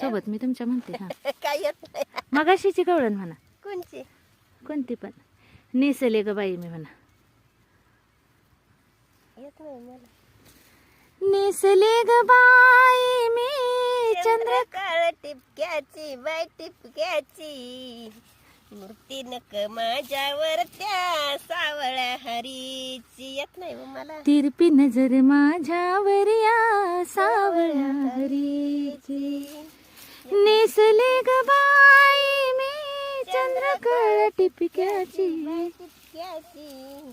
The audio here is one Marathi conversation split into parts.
सोबत मी तुमच्या म्हणते. हा काय येत नाही. मगाशीची गवळण म्हणा, कोणची? कोणती पण. नेसले ग बाई मी म्हणा. येत नाही मला. नेसले ग बाई मी चंद्र. काळ टिपक्याची बाय टिपक्याची, मूर्ती नक माझ्यावर त्या सावळ्या हरीची. येत नाही हो मला. तिरपी नजर माझ्यावर या सावळ्या हरीची. नेसले ग बाई मी चंद्रकळ टिपक्याची, टिपक्याची,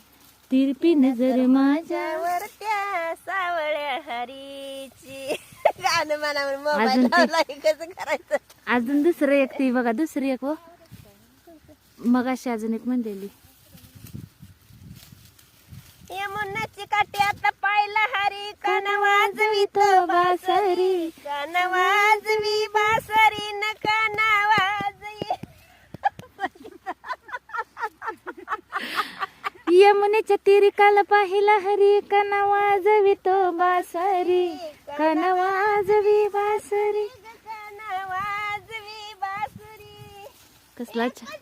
तिरपी नजर माझ्या. वर त्या सावळ्या हरीची. गाणं मला मोबाईल अजून ते- लावला की कसं करायचं? अजून दुसरं एक ती बघा, दुसरी एक. हो मगाशी अजून एक म्हणलेली. यमुनाची काठी आता पाहिला हरी, कान वाजवीत बासरी, कान वाजवी बासरी न कान वाजवी. यमुनेच्या तीरी काल पाहिला हरी, कन वाजवी तो बासरी, कन वाजवी बासरी. कान वाजवी बासरी. कसला छान.